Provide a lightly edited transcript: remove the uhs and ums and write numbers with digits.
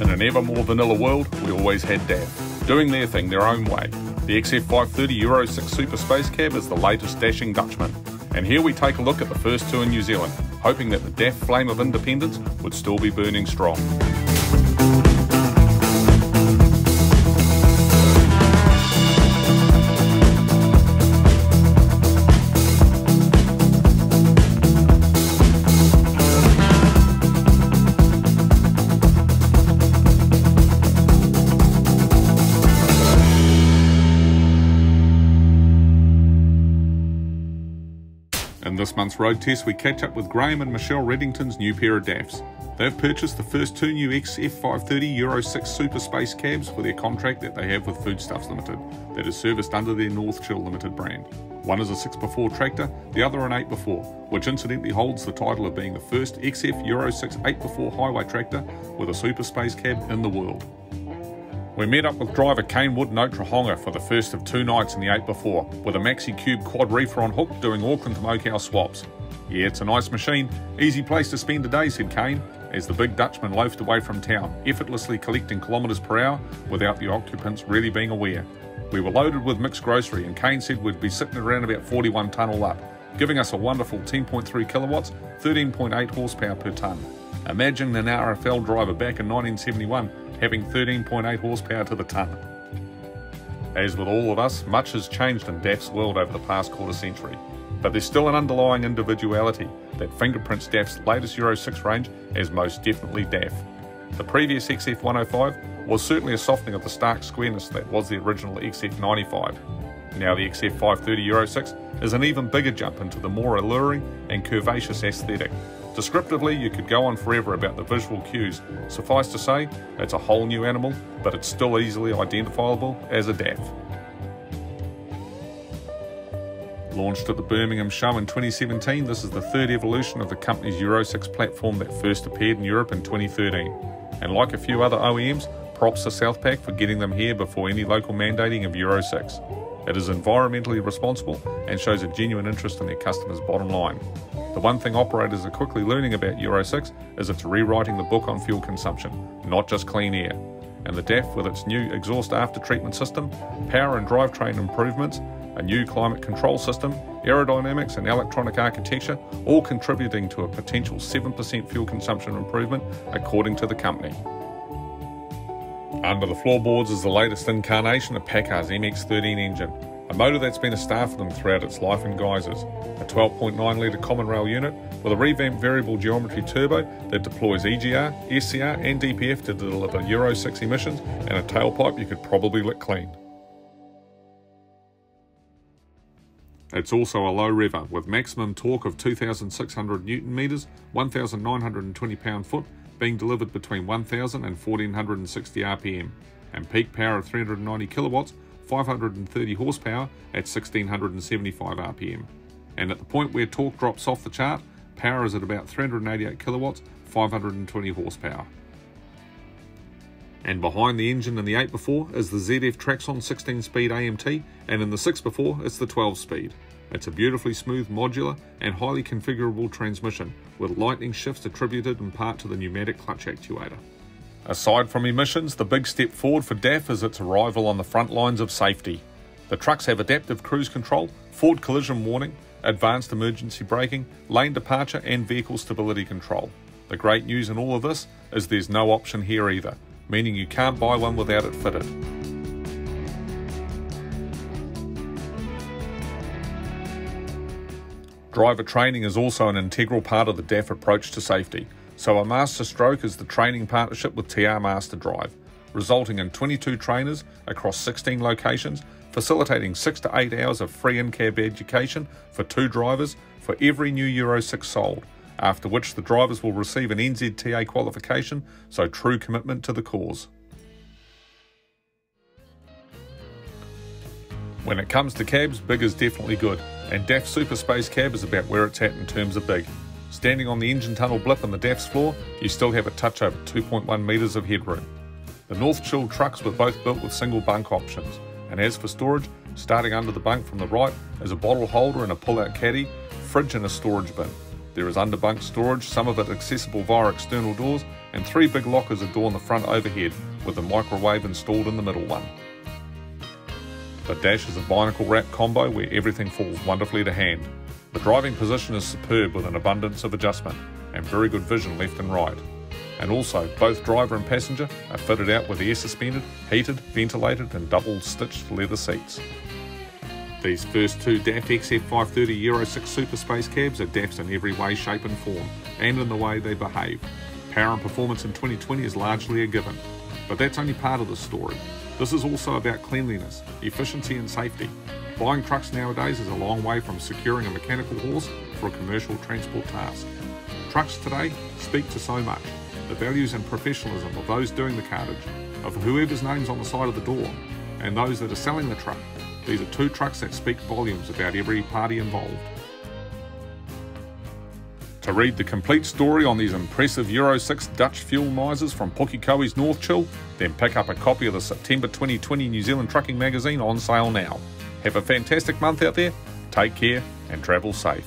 In an ever more vanilla world, we always had DAF, doing their thing their own way. The XF530 Euro 6 Super Space Cab is the latest dashing Dutchman. And here we take a look at the first two in New Zealand, hoping that the DAF flame of independence would still be burning strong. In this month's road test, we catch up with Graham and Michelle Reddington's new pair of DAFs. They've purchased the first two new XF530 Euro 6 Super Space cabs for their contract that they have with Foodstuffs Limited, that is serviced under their North Chill Limited brand. One is a 6x4 tractor, the other an 8x4, which incidentally holds the title of being the first XF Euro 6 8x4 highway tractor with a Super Space cab in the world. We met up with driver Kane Wood and Otrahonga for the first of two nights in the 8x4, with a Maxi Cube quad reefer on hook doing Auckland to Mokau swaps. Yeah, it's a nice machine, easy place to spend a day, said Kane, as the big Dutchman loafed away from town, effortlessly collecting kilometres per hour without the occupants really being aware. We were loaded with mixed grocery and Kane said we'd be sitting around about 41 tonne all up, giving us a wonderful 10.3 kilowatts, 13.8 horsepower per tonne. Imagine an RFL driver back in 1971 having 13.8 horsepower to the tonne. As with all of us, much has changed in DAF's world over the past quarter century, but there's still an underlying individuality that fingerprints DAF's latest Euro 6 range as most definitely DAF. The previous XF105 was certainly a softening of the stark squareness that was the original XF95. Now the XF530 Euro 6 is an even bigger jump into the more alluring and curvaceous aesthetic. Descriptively, you could go on forever about the visual cues. Suffice to say, it's a whole new animal, but it's still easily identifiable as a DAF. Launched at the Birmingham show in 2017, this is the third evolution of the company's Euro 6 platform that first appeared in Europe in 2013. And like a few other OEMs, props to Southpac for getting them here before any local mandating of Euro 6. It is environmentally responsible and shows a genuine interest in their customers' bottom line. The one thing operators are quickly learning about Euro 6 is it's rewriting the book on fuel consumption, not just clean air. And the DAF, with its new exhaust after-treatment system, power and drivetrain improvements, a new climate control system, aerodynamics and electronic architecture, all contributing to a potential 7% fuel consumption improvement according to the company. Under the floorboards is the latest incarnation of PACCAR's MX-13 engine, a motor that's been a star for them throughout its life in guises. A 12.9 litre common rail unit with a revamped variable geometry turbo that deploys EGR, SCR and DPF to deliver Euro 6 emissions, and a tailpipe you could probably lick clean. It's also a low rever with maximum torque of 2,600 Newton metres, 1,920 pound-foot, being delivered between 1,000 and 1,460 RPM, and peak power of 390 kilowatts, 530 horsepower at 1,675 RPM. And at the point where torque drops off the chart, power is at about 388 kilowatts, 520 horsepower. And behind the engine in the 8x4 is the ZF Traxxon 16-speed AMT, and in the 6x4 it's the 12-speed. It's a beautifully smooth, modular and highly configurable transmission, with lightning shifts attributed in part to the pneumatic clutch actuator. Aside from emissions, the big step forward for DAF is its arrival on the front lines of safety. The trucks have adaptive cruise control, forward collision warning, advanced emergency braking, lane departure and vehicle stability control. The great news in all of this is there's no option here either, meaning you can't buy one without it fitted. Driver training is also an integral part of the DAF approach to safety, so a master stroke is the training partnership with TR Master Drive, resulting in 22 trainers across 16 locations, facilitating 6 to 8 hours of free in-cab education for 2 drivers for every new Euro 6 sold, after which the drivers will receive an NZTA qualification, so true commitment to the cause. When it comes to cabs, big is definitely good, and DAF Super Space Cab is about where it's at in terms of big. Standing on the engine tunnel blip on the DAF's floor, you still have a touch over 2.1 metres of headroom. The North Chill trucks were both built with single bunk options, and as for storage, starting under the bunk from the right is a bottle holder and a pull-out caddy, fridge and a storage bin. There is underbunk storage, some of it accessible via external doors, and 3 big lockers adorn the front overhead with the microwave installed in the middle one. The dash is a binacle wrap combo where everything falls wonderfully to hand. The driving position is superb with an abundance of adjustment and very good vision left and right. And also, both driver and passenger are fitted out with air suspended, heated, ventilated and double stitched leather seats. These first two DAF XF 530 Euro 6 Super Space cabs are DAFs in every way, shape and form, and in the way they behave. Power and performance in 2020 is largely a given, but that's only part of the story. This is also about cleanliness, efficiency and safety. Buying trucks nowadays is a long way from securing a mechanical horse for a commercial transport task. Trucks today speak to so much. The values and professionalism of those doing the cartage, of whoever's name's on the side of the door, and those that are selling the truck. These are two trucks that speak volumes about every party involved. To read the complete story on these impressive Euro 6 Dutch fuel misers from Pukekohe's North Chill, then pick up a copy of the September 2020 New Zealand Trucking magazine on sale now. Have a fantastic month out there, take care and travel safe.